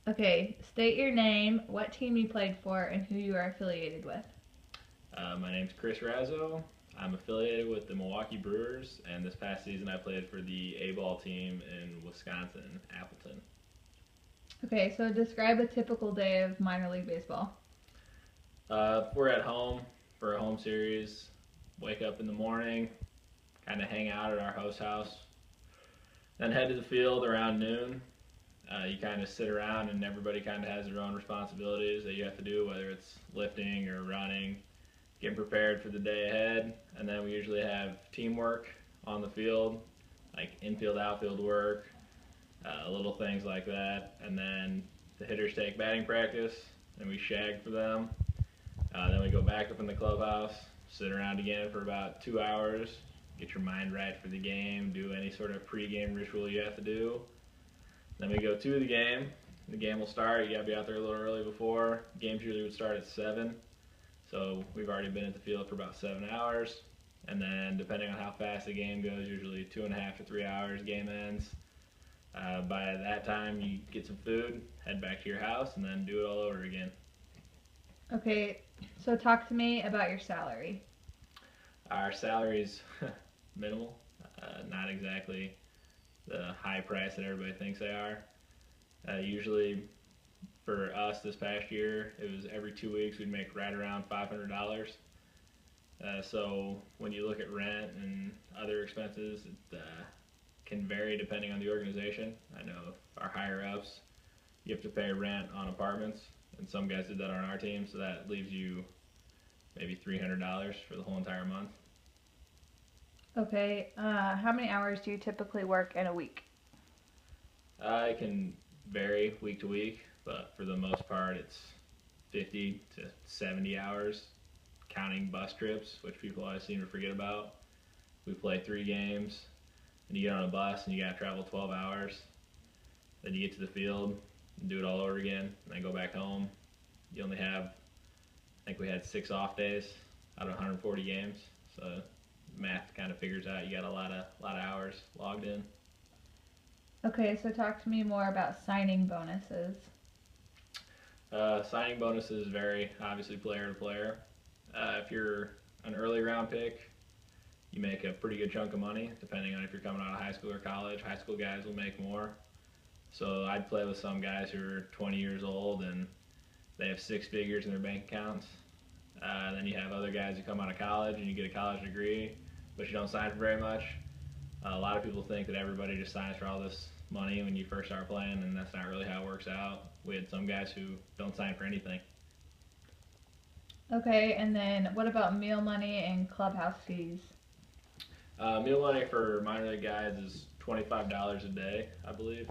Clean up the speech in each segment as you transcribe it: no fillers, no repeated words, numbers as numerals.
Okay, state your name, what team you played for, and who you are affiliated with. My name's Chris Razzo. I'm affiliated with the Milwaukee Brewers, and this past season I played for the A-ball team in Wisconsin, Appleton. Okay, so describe a typical day of minor league baseball. We're at home for a home series. Wake up in the morning, kind of hang out at our house, then head to the field around noon. You kind of sit around, and everybody kind of has their own responsibilities that you have to do, whether it's lifting or running, getting prepared for the day ahead. And then we usually have teamwork on the field, like infield, outfield work, little things like that. And then the hitters take batting practice, and we shag for them. Then we go back up in the clubhouse, sit around again for about 2 hours, get your mind right for the game, do any sort of pre-game ritual you have to do. Then we go to the game. The game will start. You gotta be out there a little early before. Games usually would start at 7. So we've already been at the field for about 7 hours. And then depending on how fast the game goes, usually 2.5 to 3 hours, game ends. By that time, you get some food, head back to your house, and then do it all over again. Okay, so talk to me about your salary. Our salary's minimal, not exactly the high price that everybody thinks they are. Usually for us this past year, it was every 2 weeks we'd make right around $500. So when you look at rent and other expenses, it can vary depending on the organization. I know our higher ups, you have to pay rent on apartments, and some guys did that on our team, so that leaves you maybe $300 for the whole entire month. Okay, how many hours do you typically work in a week? It can vary week to week, but for the most part, it's 50 to 70 hours, counting bus trips, which people always seem to forget about. We play 3 games, and you get on a bus and you gotta travel 12 hours. Then you get to the field and do it all over again, and then go back home. You only have, I think we had 6 off days out of 140 games, so math kind of figures out you got a lot of hours logged in. Okay, so talk to me more about signing bonuses. Signing bonuses vary, obviously, player to player. If you're an early round pick, you make a pretty good chunk of money, depending on if you're coming out of high school or college. High school guys will make more. So I'd play with some guys who are 20 years old and they have 6 figures in their bank accounts. Then you have other guys who come out of college and you get a college degree, but you don't sign for very much. A lot of people think that everybody just signs for all this money when you first start playing, and that's not really how it works out. We had some guys who don't sign for anything. Okay, and then what about meal money and clubhouse fees? Meal money for minor league guys is $25 a day, I believe.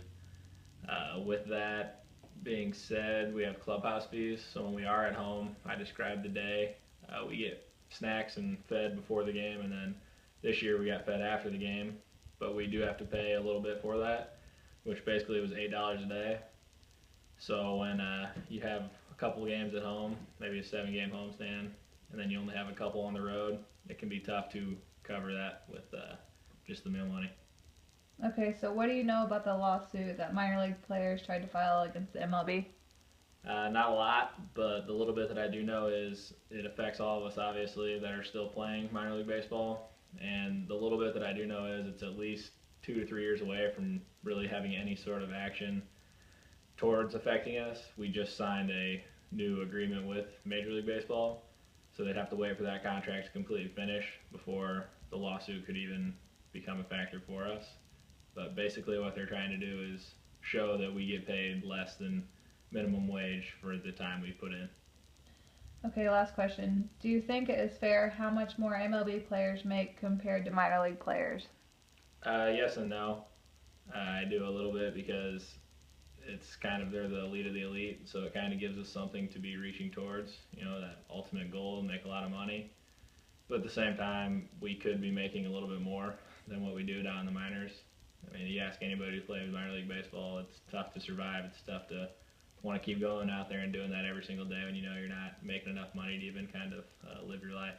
With that being said, we have clubhouse fees. So when we are at home, I described the day. We get snacks and fed before the game, and then this year we got fed after the game. But we do have to pay a little bit for that, which basically was $8 a day. So when you have a couple games at home, maybe a 7 game homestand, and then you only have a couple on the road, it can be tough to cover that with just the meal money. Okay, so what do you know about the lawsuit that minor league players tried to file against the MLB? Not a lot, but the little bit that I do know is it affects all of us, obviously, that are still playing minor league baseball. And the little bit that I do know is it's at least 2 to 3 years away from really having any sort of action towards affecting us. We just signed a new agreement with Major League Baseball, so they'd have to wait for that contract to completely finish before the lawsuit could even become a factor for us. But basically what they're trying to do is show that we get paid less than minimum wage for the time we put in. Okay, last question. Do you think it is fair how much more MLB players make compared to minor league players? Yes and no. I do a little bit because it's kind of they're the elite of the elite, so it kind of gives us something to be reaching towards. You know, that ultimate goal, make a lot of money. But at the same time, we could be making a little bit more than what we do down in the minors. I mean, you ask anybody who plays minor league baseball, it's tough to survive. It's tough to want to keep going out there and doing that every single day when you know you're not making enough money to even kind of live your life.